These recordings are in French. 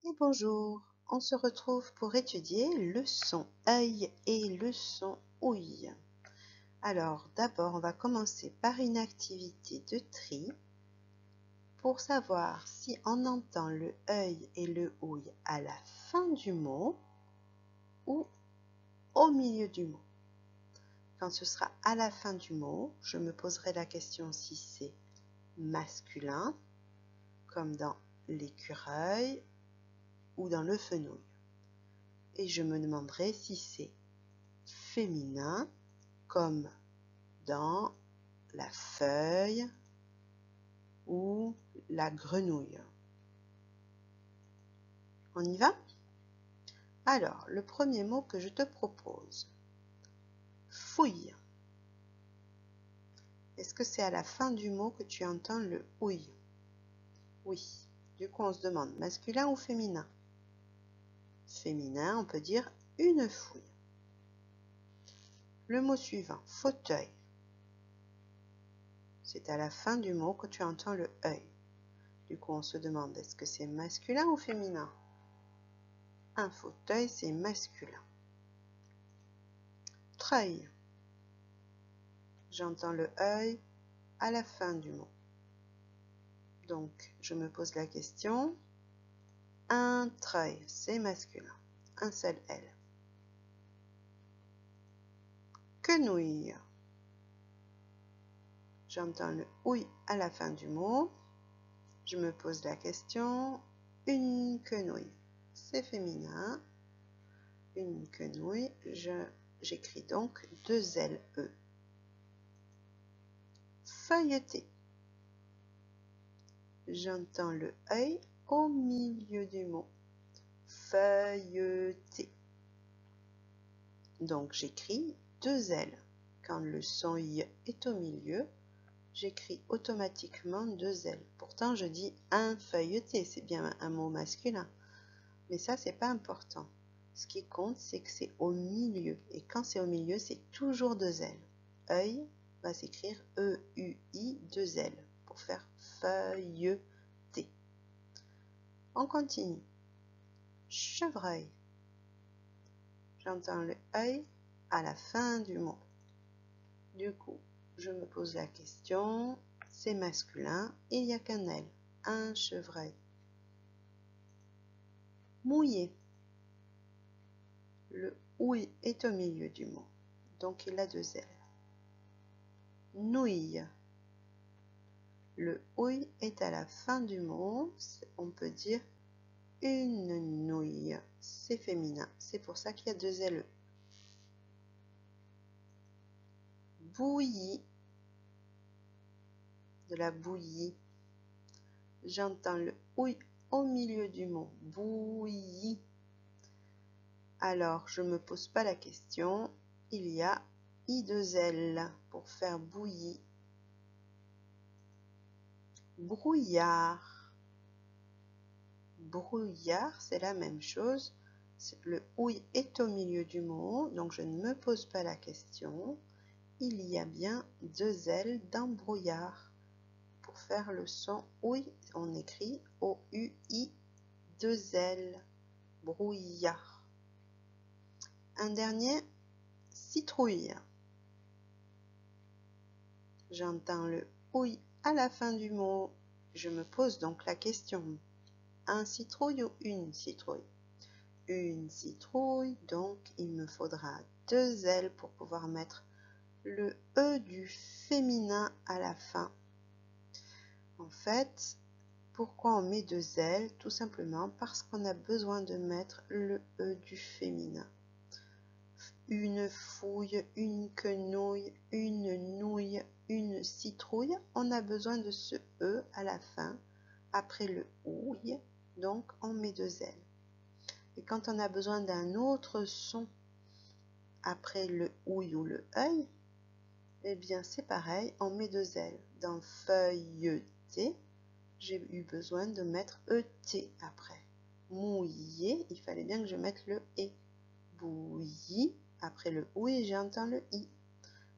Et bonjour, on se retrouve pour étudier le son œil et le son ouïe. Alors d'abord, on va commencer par une activité de tri pour savoir si on entend le œil et le ouïe à la fin du mot ou au milieu du mot. Quand ce sera à la fin du mot, je me poserai la question si c'est masculin, comme dans l'écureuil ou dans le fenouil. Et je me demanderai si c'est féminin, comme dans la feuille ou la grenouille. On y va? Alors, le premier mot que je te propose, fouille. Est-ce que c'est à la fin du mot que tu entends le ouïe? Oui. Du coup, on se demande masculin ou féminin? Féminin, on peut dire une fouille. Le mot suivant, fauteuil. C'est à la fin du mot que tu entends le œil. Du coup, on se demande est-ce que c'est masculin ou féminin? Un fauteuil, c'est masculin. Treuil. J'entends le œil à la fin du mot. Donc, je me pose la question. Un treuil, c'est masculin. Un seul L. Quenouille. J'entends le ouïe à la fin du mot. Je me pose la question. Une quenouille, c'est féminin. Une quenouille, j'écris donc deux L-E. Feuilleté. J'entends le œil au milieu du mot. Feuilleté. Donc j'écris deux L. Quand le son I est au milieu, j'écris automatiquement deux L. Pourtant je dis un feuilleté, c'est bien un mot masculin. Mais ça, c'est pas important. Ce qui compte, c'est que c'est au milieu. Et quand c'est au milieu, c'est toujours deux L. Œil va s'écrire E-U-I, deux L, pour faire feuilleté. On continue. Chevreuil. J'entends le œil à la fin du mot. Du coup, je me pose la question, c'est masculin, il n'y a qu'un L, un chevreuil. Mouillé. Le ouïe est au milieu du mot, donc il a deux L. Nouille. Le ouïe est à la fin du mot, on peut dire une nouille, c'est féminin, c'est pour ça qu'il y a deux L. Bouillie. De la bouillie. J'entends le ouïe au milieu du mot, bouillie. Alors, je ne me pose pas la question, il y a I2L pour faire bouillie. Brouillard. Brouillard, c'est la même chose. Le ouïe est au milieu du mot, donc je ne me pose pas la question. Il y a bien deux L dans brouillard. Pour faire le son ouïe, on écrit O-U-I, deux L. Brouillard. Un dernier, citrouille. J'entends le ouïe à la fin du mot. Je me pose donc la question. Un citrouille ou une citrouille? Une citrouille, donc il me faudra deux L pour pouvoir mettre le E du féminin à la fin. En fait, pourquoi on met deux L? Tout simplement parce qu'on a besoin de mettre le E du féminin. Une fouille, une quenouille, une nouille, une citrouille, on a besoin de ce E à la fin, après le ouille, donc on met deux L. Et quand on a besoin d'un autre son après le ouille ou le œil, eh bien c'est pareil, on met deux L. Dans feuilleté, j'ai eu besoin de mettre ET après. Mouillé, il fallait bien que je mette le E. Bouilli, après le ouïe, j'entends le I.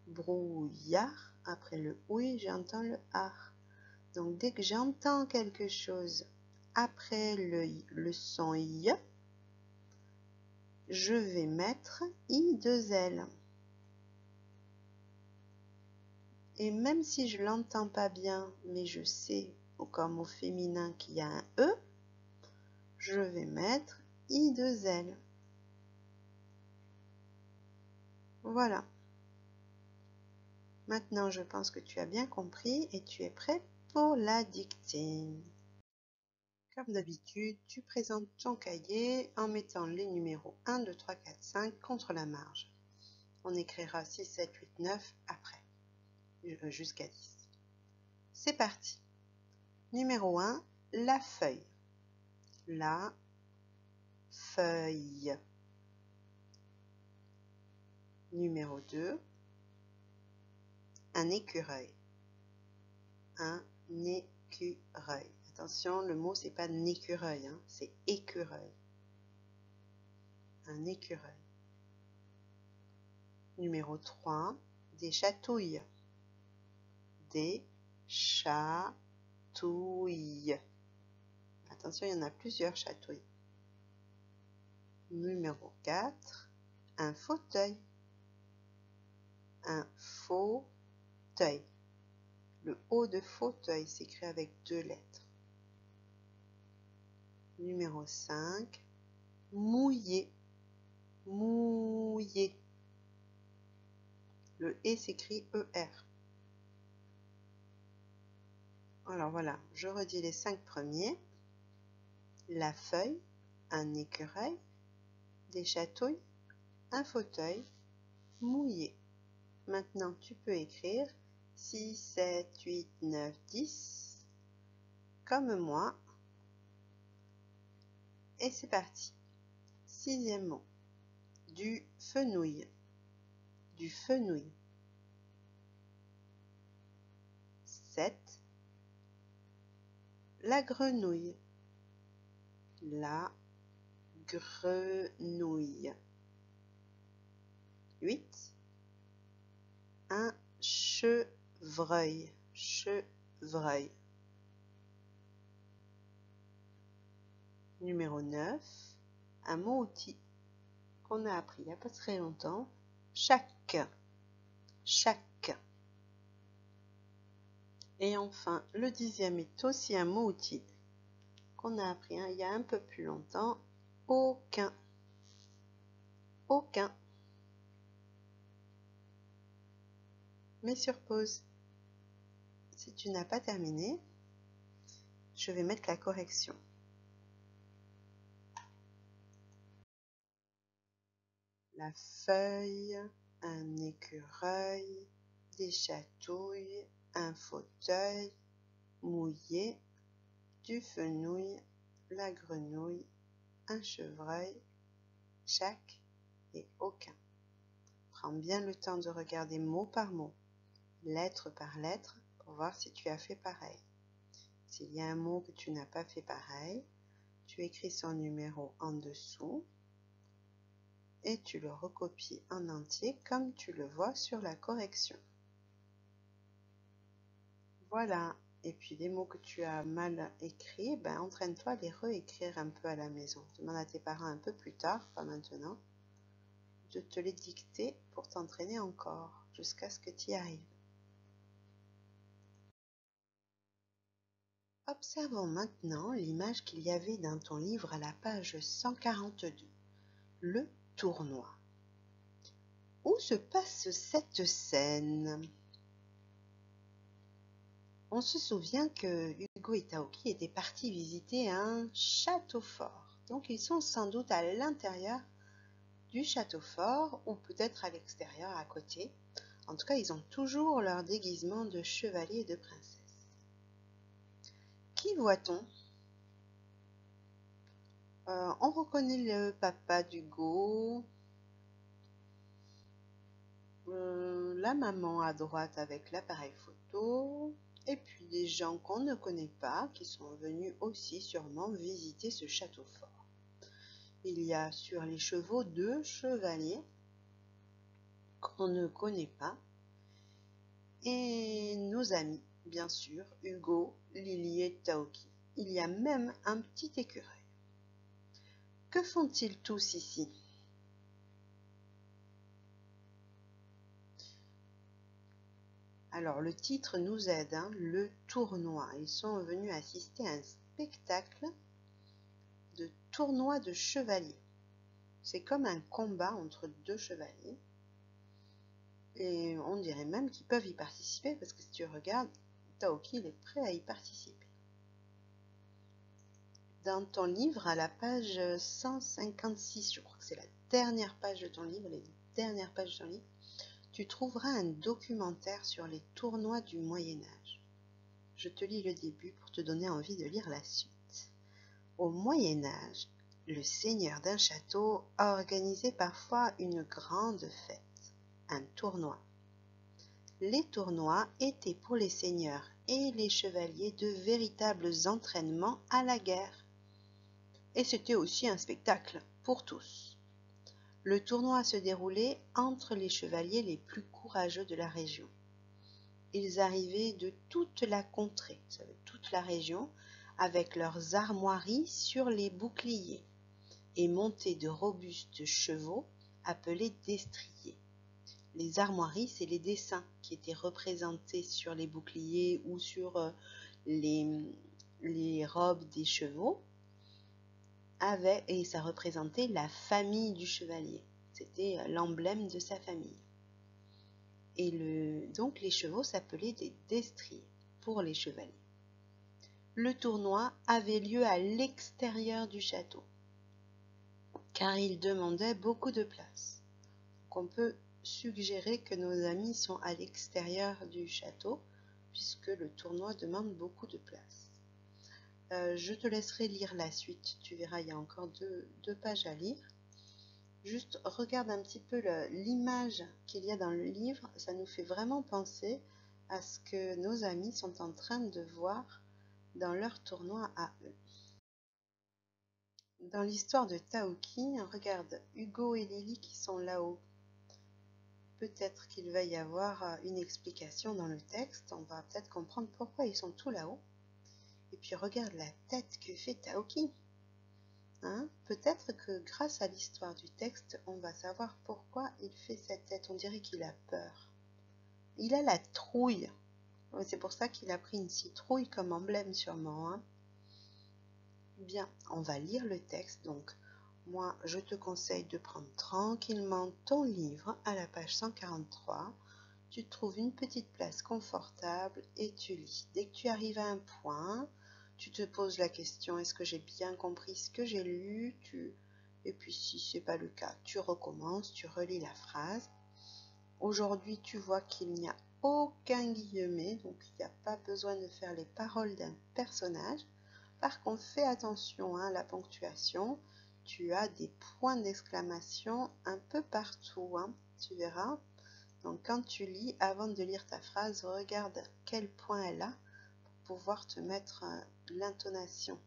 Brouillard, après le ouïe, j'entends le ar. Donc, dès que j'entends quelque chose après le son Y, je vais mettre I2L. Et même si je ne l'entends pas bien, mais je sais, comme au féminin, qu'il y a un E, je vais mettre I2L. Voilà. Maintenant, je pense que tu as bien compris et tu es prêt pour la dictée. Comme d'habitude, tu présentes ton cahier en mettant les numéros 1, 2, 3, 4, 5 contre la marge. On écrira 6, 7, 8, 9 après, jusqu'à 10. C'est parti. Numéro 1, la feuille. La feuille. Numéro 2, un écureuil. Un écureuil. Attention, le mot c'est pas un écureuil, hein, c'est écureuil. Un écureuil. Numéro 3, des chatouilles. Des chatouilles. Attention, il y en a plusieurs chatouilles. Numéro 4, un fauteuil. Un fauteuil. Le O de fauteuil s'écrit avec 2 lettres. Numéro 5, mouillé. Mouillé. Le E s'écrit ER. Alors voilà, je redis les 5 premiers. La feuille, un écureuil, des chatouilles, un fauteuil, mouillé. Maintenant, tu peux écrire 6, 7, 8, 9, 10, comme moi. Et c'est parti. 6e mot, du fenouil. Du fenouil. 7, la grenouille. La grenouille. 8, un chevreuil. Chevreuil. Numéro 9, un mot outil qu'on a appris il n'y a pas très longtemps. Chaque. Chaque. Et enfin, le 10e est aussi un mot outil qu'on a appris il y a un peu plus longtemps. Aucun. Aucun. Mets sur pause. Si tu n'as pas terminé, je vais mettre la correction. La feuille, un écureuil, des chatouilles, un fauteuil, mouillé, du fenouil, la grenouille, un chevreuil, chaque et aucun. Prends bien le temps de regarder mot par mot, lettre par lettre, pour voir si tu as fait pareil. S'il y a un mot que tu n'as pas fait pareil, tu écris son numéro en dessous et tu le recopies en entier comme tu le vois sur la correction. Voilà. Et puis les mots que tu as mal écrits, entraîne-toi à les réécrire un peu à la maison. Demande à tes parents un peu plus tard, pas maintenant, de te les dicter pour t'entraîner encore jusqu'à ce que tu y arrives. Observons maintenant l'image qu'il y avait dans ton livre à la page 142, le tournoi. Où se passe cette scène? On se souvient que Hugo et Taoki étaient partis visiter un château fort. Donc ils sont sans doute à l'intérieur du château fort ou peut-être à l'extérieur à côté. En tout cas, ils ont toujours leur déguisement de chevalier et de princesse. Qui voit-on? On reconnaît le papa d'Hugo, la maman à droite avec l'appareil photo, et puis des gens qu'on ne connaît pas qui sont venus aussi sûrement visiter ce château fort. Il y a sur les chevaux 2 chevaliers qu'on ne connaît pas et nos amis, bien sûr, Hugo, Lily et Taoki. il y a même un petit écureuil. Que font-ils tous ici? Alors, le titre nous aide, hein, le tournoi. Ils sont venus assister à un spectacle de tournoi de chevaliers. C'est comme un combat entre deux chevaliers. Et on dirait même qu'ils peuvent y participer parce que si tu regardes, Taoki il est prêt à y participer. Dans ton livre, à la page 156, je crois que c'est la dernière page de ton livre, les dernières pages de ton livre, tu trouveras un documentaire sur les tournois du Moyen-Âge. Je te lis le début pour te donner envie de lire la suite. Au Moyen-Âge, le seigneur d'un château organisait parfois une grande fête, un tournoi. Les tournois étaient pour les seigneurs et les chevaliers de véritables entraînements à la guerre. Et c'était aussi un spectacle pour tous. Le tournoi se déroulait entre les chevaliers les plus courageux de la région. Ils arrivaient de toute la contrée, toute la région, avec leurs armoiries sur les boucliers et montés de robustes chevaux appelés destriers. Les armoiries, c'est les dessins qui étaient représentés sur les boucliers ou sur les robes des chevaux, et ça représentait la famille du chevalier. C'était l'emblème de sa famille. Et donc les chevaux s'appelaient des destriers pour les chevaliers. Le tournoi avait lieu à l'extérieur du château, car il demandait beaucoup de place. Donc on peut suggérer que nos amis sont à l'extérieur du château, puisque le tournoi demande beaucoup de place. Je te laisserai lire la suite, tu verras, il y a encore deux pages à lire. Juste regarde un petit peu l'image qu'il y a dans le livre, ça nous fait vraiment penser à ce que nos amis sont en train de voir dans leur tournoi à eux. Dans l'histoire de Taoki, regarde Hugo et Lily qui sont là-haut. Peut-être qu'il va y avoir une explication dans le texte, on va peut-être comprendre pourquoi ils sont tous là-haut. Et puis regarde la tête que fait Taoki. Hein? Peut-être que grâce à l'histoire du texte, on va savoir pourquoi il fait cette tête. On dirait qu'il a peur. Il a la trouille. C'est pour ça qu'il a pris une citrouille comme emblème sûrement. Hein? Bien, on va lire le texte. Donc, moi, je te conseille de prendre tranquillement ton livre à la page 143. Tu trouves une petite place confortable et tu lis. Dès que tu arrives à un point, tu te poses la question, est-ce que j'ai bien compris ce que j'ai lu? Et puis si ce n'est pas le cas, tu recommences, tu relis la phrase. Aujourd'hui, tu vois qu'il n'y a aucun guillemet, donc il n'y a pas besoin de faire les paroles d'un personnage. Par contre, fais attention à la ponctuation. Tu as des points d'exclamation un peu partout, hein, tu verras. Donc quand tu lis, avant de lire ta phrase, regarde quel point elle a pour pouvoir te mettre l'intonation.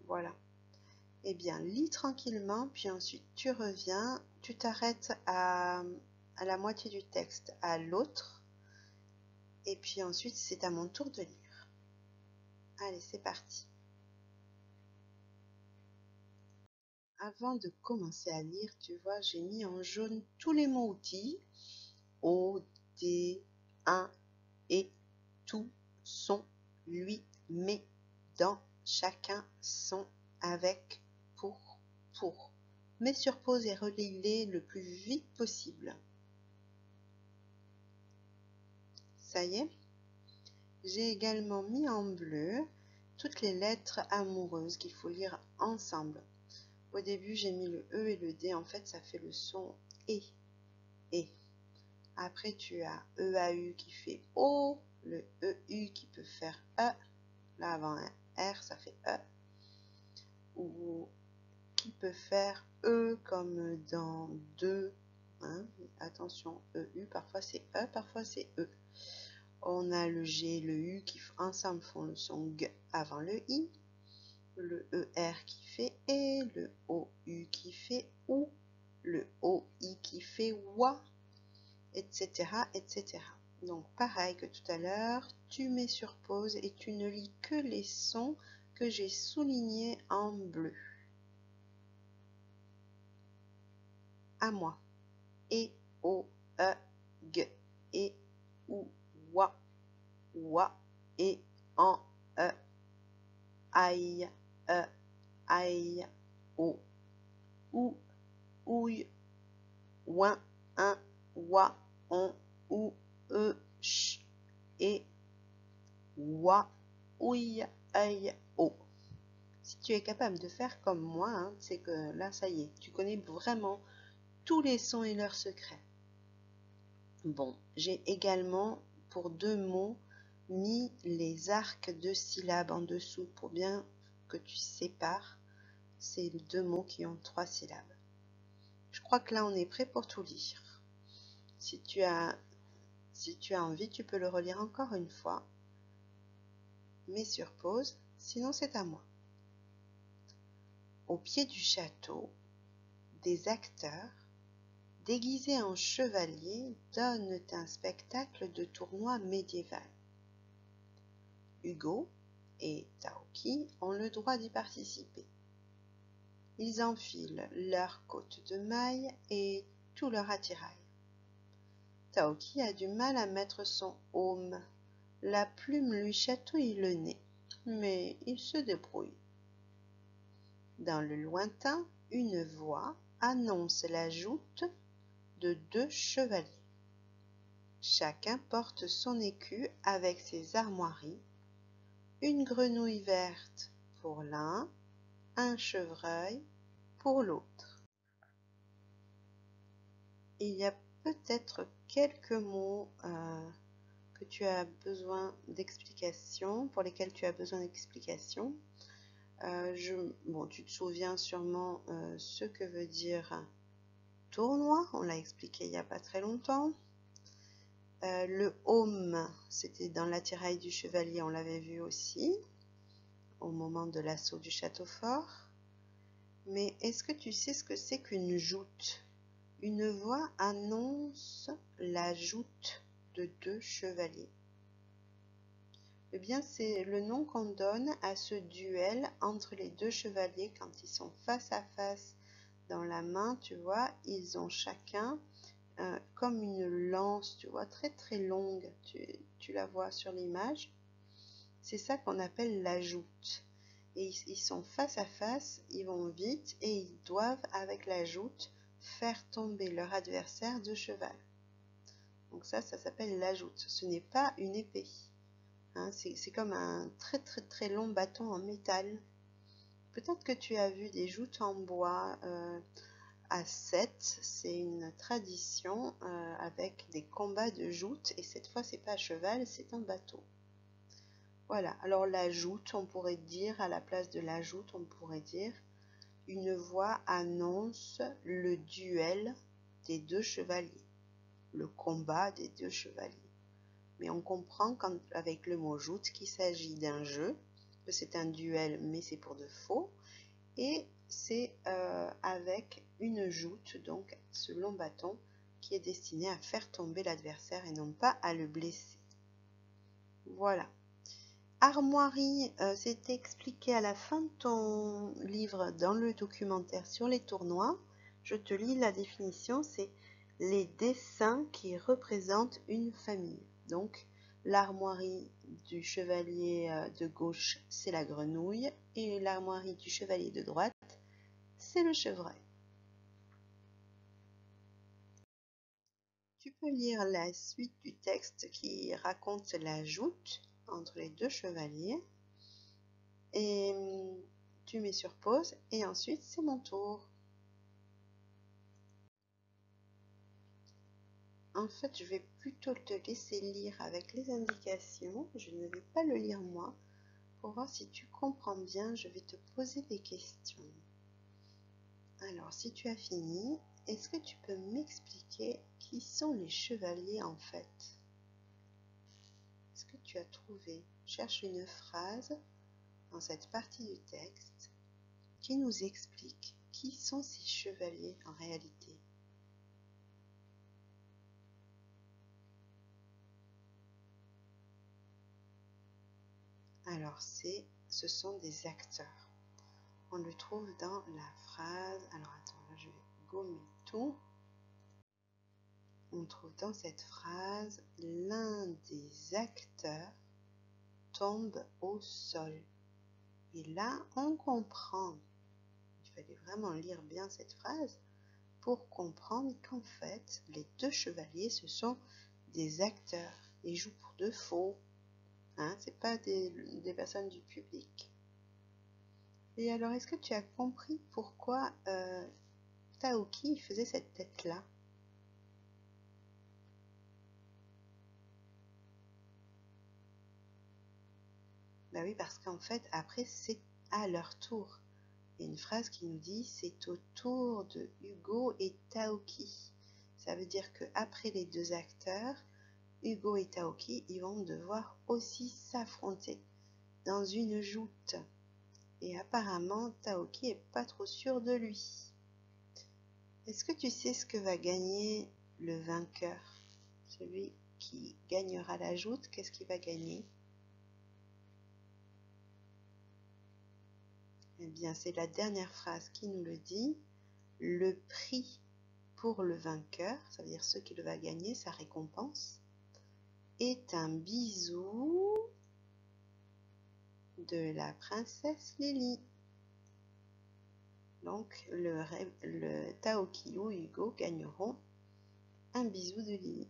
Voilà. Eh bien, lis tranquillement, puis ensuite tu reviens, tu t'arrêtes à la moitié du texte, à l'autre, et puis ensuite c'est à mon tour de lire. Allez, c'est parti. Avant de commencer à lire, tu vois, j'ai mis en jaune tous les mots outils. O, D, un, et, tout, son, lui, mais, dans, chacun, son, avec, pour. Mets sur pause et relis-les le plus vite possible. Ça y est. J'ai également mis en bleu toutes les lettres amoureuses qu'il faut lire ensemble. Au début, j'ai mis le E et le D. En fait, ça fait le son et. Et. Après, tu as EAU qui fait O, le EU qui peut faire E. Là, avant un R, ça fait E. Ou qui peut faire E comme dans deux. Hein? Attention, EU, parfois c'est E, parfois c'est E. On a le G et le U qui ensemble font le son G avant le I. Le ER qui fait E, le OU qui fait OU, le OI qui fait WA, etc., etc. Donc pareil que tout à l'heure, tu mets sur pause et tu ne lis que les sons que j'ai souligné en bleu. À moi. E, O, E, G, E, ou, wa, et, en, aïe, aïe, o, ou, ouille, ouin, un, wa, on, ou, ch, et, wa, ouille, aïe, o. Si tu es capable de faire comme moi, hein, c'est que là, ça y est, tu connais vraiment tous les sons et leurs secrets. Bon, j'ai également, pour 2 mots, mis les arcs de syllabes en dessous pour bien que tu sépares ces 2 mots qui ont 3 syllabes. Je crois que là, on est prêt pour tout lire. Si tu as envie, tu peux le relire encore une fois. Mets sur pause, sinon c'est à moi. Au pied du château, des acteurs, déguisés en chevaliers, donnent un spectacle de tournoi médiéval. Hugo et Taoki ont le droit d'y participer. Ils enfilent leurs cottes de mailles et tout leur attirail. Taoki a du mal à mettre son aume. La plume lui chatouille le nez, mais il se débrouille. Dans le lointain, une voix annonce la joute de 2 chevaliers. Chacun porte son écu avec ses armoiries, une grenouille verte pour l'un, un chevreuil pour l'autre. Il y a peut-être quelques mots que tu as besoin d'explications, pour lesquels tu as besoin d'explications. Bon, tu te souviens sûrement ce que veut dire tournoi, on l'a expliqué il n'y a pas très longtemps. Le aume, c'était dans l'attirail du chevalier, on l'avait vu aussi, au moment de l'assaut du château fort. Mais est-ce que tu sais ce que c'est qu'une joute? Une voix annonce la joute de 2 chevaliers. Eh bien, c'est le nom qu'on donne à ce duel entre les 2 chevaliers quand ils sont face à face dans la main, tu vois, ils ont chacun comme une lance, tu vois, très très longue, tu la vois sur l'image. C'est ça qu'on appelle la joute. Et ils sont face à face, ils vont vite et ils doivent, avec la joute, faire tomber leur adversaire de cheval. Donc ça s'appelle la joute. Ce n'est pas une épée. Hein, c'est comme un très très très long bâton en métal. Peut-être que tu as vu des joutes en bois à 7. C'est une tradition avec des combats de joutes. Et cette fois, c'est pas à cheval, c'est un bateau. Voilà. Alors la joute, on pourrait dire, à la place de la joute, on pourrait dire une voix annonce le duel des 2 chevaliers. Le combat des 2 chevaliers. Mais on comprend avec le mot joute qu'il s'agit d'un jeu, que c'est un duel, mais c'est pour de faux, et c'est avec une joute, donc ce long bâton, qui est destiné à faire tomber l'adversaire et non pas à le blesser. Voilà. Armoirie, c'est expliqué à la fin de ton livre dans le documentaire sur les tournois. Je te lis la définition, c'est les dessins qui représentent une famille. Donc, l'armoirie du chevalier de gauche, c'est la grenouille, et l'armoirie du chevalier de droite, c'est le chevreuil. Tu peux lire la suite du texte qui raconte la joute entre les 2 chevaliers. Et tu mets sur pause et ensuite c'est mon tour. En fait, je vais plutôt te laisser lire avec les indications. Je ne vais pas le lire moi. Pour voir si tu comprends bien, je vais te poser des questions. Alors, si tu as fini, est-ce que tu peux m'expliquer qui sont les chevaliers en fait? Est-ce que tu as trouvé? Cherche une phrase dans cette partie du texte qui nous explique qui sont ces chevaliers en réalité. Alors, c'est ce sont des acteurs. On le trouve dans la phrase. Alors attends, là je vais gommer tout. On trouve dans cette phrase l'un des acteurs tombe au sol. Et là, on comprend. Il fallait vraiment lire bien cette phrase pour comprendre qu'en fait, les deux chevaliers, ce sont des acteurs. Ils jouent pour de faux. Hein, c'est pas des personnes du public. Et alors, est-ce que tu as compris pourquoi Taoki faisait cette tête-là? Ben oui, parce qu'en fait, après, c'est à leur tour. Il y a une phrase qui nous dit « c'est au tour de Hugo et Taoki ». Ça veut dire qu'après les deux acteurs, Hugo et Taoki, ils vont devoir aussi s'affronter dans une joute. Et apparemment, Taoki est pas trop sûr de lui. Est-ce que tu sais ce que va gagner le vainqueur? Celui qui gagnera la joute, qu'est-ce qu'il va gagner? Eh bien, c'est la dernière phrase qui nous le dit. Le prix pour le vainqueur, ça veut dire ce qu'il va gagner, sa récompense, est un bisou de la princesse Lily. Donc, le Taoki ou Hugo gagneront un bisou de Lily.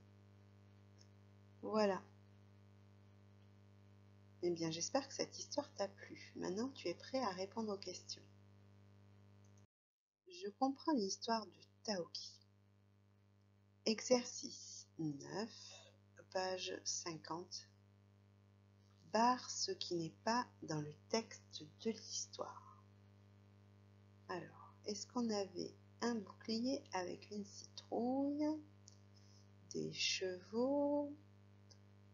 Voilà. Eh bien, j'espère que cette histoire t'a plu. Maintenant, tu es prêt à répondre aux questions. Je comprends l'histoire de Taoki. Exercice 9, page 50. Barre ce qui n'est pas dans le texte de l'histoire. Alors, est-ce qu'on avait un bouclier avec une citrouille, des chevaux,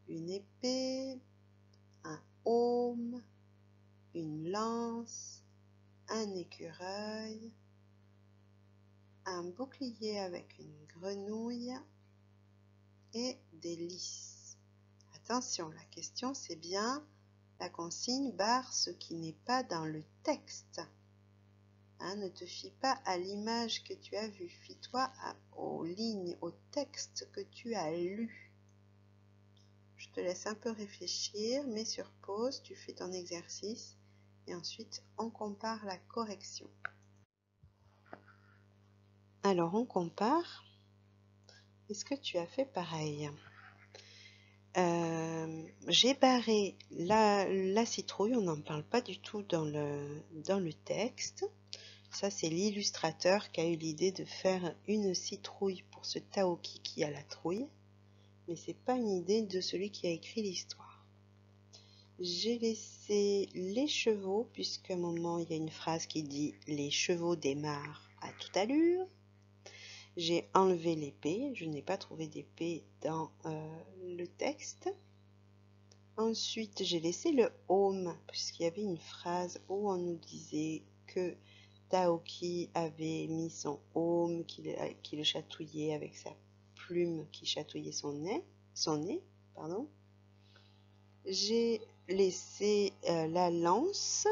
une épée, un aume, une lance, un écureuil, un bouclier avec une grenouille et des lys. Attention, la question c'est bien la consigne barre ce qui n'est pas dans le texte. Hein, ne te fie pas à l'image que tu as vue, fie-toi aux lignes, au texte que tu as lu. Je te laisse un peu réfléchir, mets sur pause, tu fais ton exercice et ensuite on compare la correction. Alors on compare. Est-ce que tu as fait pareil? J'ai barré la citrouille, on n'en parle pas du tout dans le texte. Ça, c'est l'illustrateur qui a eu l'idée de faire une citrouille pour ce Taoki qui a la trouille. Mais c'est pas une idée de celui qui a écrit l'histoire. J'ai laissé les chevaux, puisqu'à un moment, il y a une phrase qui dit « Les chevaux démarrent à toute allure ». J'ai enlevé l'épée, je n'ai pas trouvé d'épée dans le texte. Ensuite, j'ai laissé le aume, puisqu'il y avait une phrase où on nous disait que Taoki avait mis son aume, qui le chatouillait avec sa plume qui chatouillait son nez. J'ai laissé la lance,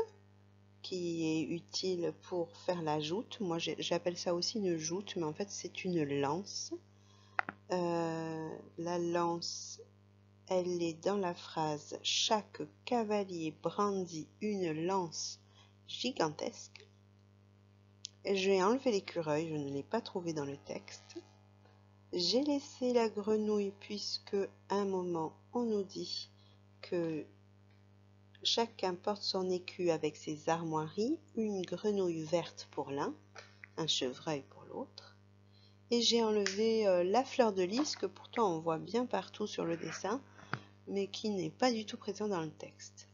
qui est utile pour faire la joute. Moi, j'appelle ça aussi une joute, mais en fait, c'est une lance. La lance, elle est dans la phrase « Chaque cavalier brandit une lance gigantesque ». J'ai enlevé l'écureuil, je ne l'ai pas trouvé dans le texte. J'ai laissé la grenouille puisque à un moment, on nous dit que chacun porte son écu avec ses armoiries, une grenouille verte pour l'un, un chevreuil pour l'autre. Et j'ai enlevé la fleur de lys que pourtant on voit bien partout sur le dessin, mais qui n'est pas du tout présent dans le texte.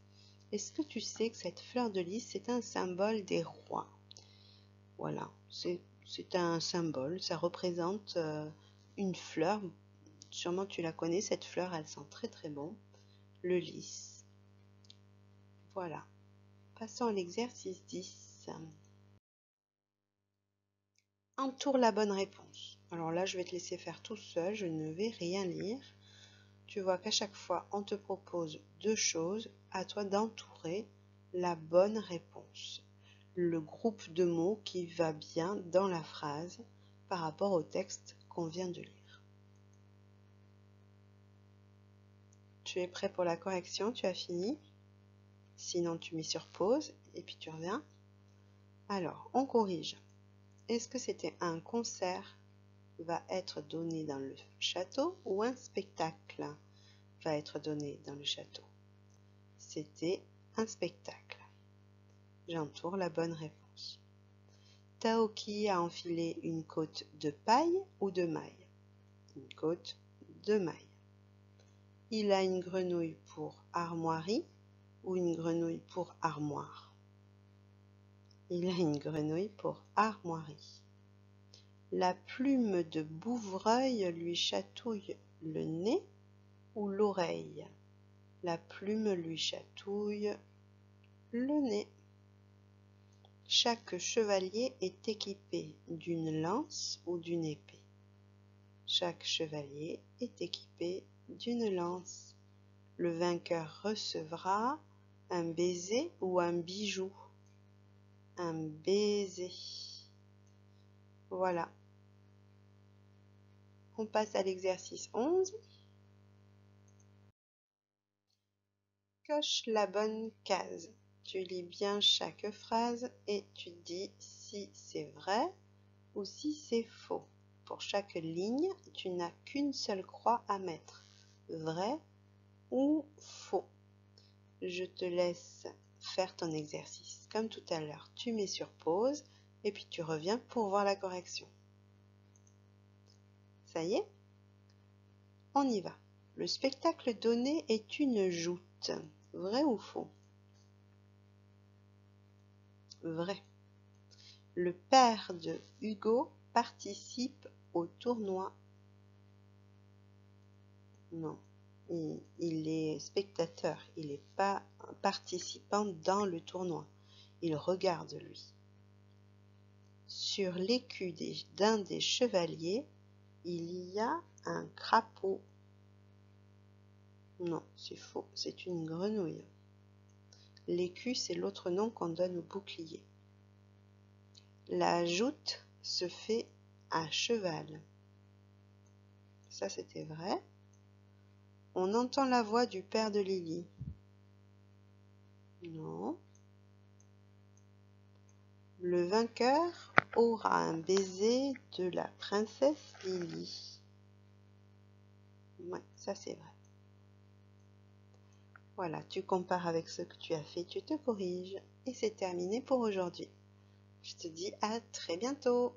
Est-ce que tu sais que cette fleur de lys, c'est un symbole des rois? Voilà, c'est un symbole, ça représente une fleur. Sûrement tu la connais, cette fleur, elle sent très très bon, le lys. Voilà. Passons à l'exercice 10. Entoure la bonne réponse. Alors là, je vais te laisser faire tout seul, je ne vais rien lire. Tu vois qu'à chaque fois, on te propose deux choses, à toi d'entourer la bonne réponse, le groupe de mots qui va bien dans la phrase par rapport au texte qu'on vient de lire. Tu es prêt pour la correction? Tu as fini? Sinon, tu mets sur pause et puis tu reviens. Alors, on corrige. Est-ce que c'était un concert va être donné dans le château ou un spectacle va être donné dans le château? C'était un spectacle. J'entoure la bonne réponse. Taoki a enfilé une cotte de paille ou de maille? Une cotte de maille. Il a une grenouille pour armoirie ou une grenouille pour armoire? Il a une grenouille pour armoirie. La plume de Bouvreuil lui chatouille le nez ou l'oreille? La plume lui chatouille le nez. Chaque chevalier est équipé d'une lance ou d'une épée? Chaque chevalier est équipé d'une lance. Le vainqueur recevra un baiser ou un bijou? Un baiser. Voilà. On passe à l'exercice 11. Coche la bonne case. Tu lis bien chaque phrase et tu dis si c'est vrai ou si c'est faux. Pour chaque ligne, tu n'as qu'une seule croix à mettre. Vrai ou faux. Je te laisse faire ton exercice. Comme tout à l'heure, tu mets sur pause et puis tu reviens pour voir la correction. Ça y est? On y va. Le spectacle donné est une joute. Vrai ou faux? Vrai. Le père de Hugo participe au tournoi. Non, il est spectateur, il n'est pas un participant dans le tournoi. Il regarde, lui. Sur l'écu d'un des chevaliers, il y a un crapaud. Non, c'est faux, c'est une grenouille. L'écu, c'est l'autre nom qu'on donne au bouclier. La joute se fait à cheval. Ça, c'était vrai. On entend la voix du père de Lily. Non. Le vainqueur aura un baiser de la princesse Lily. Ouais, ça c'est vrai. Voilà, tu compares avec ce que tu as fait, tu te corriges. Et c'est terminé pour aujourd'hui. Je te dis à très bientôt.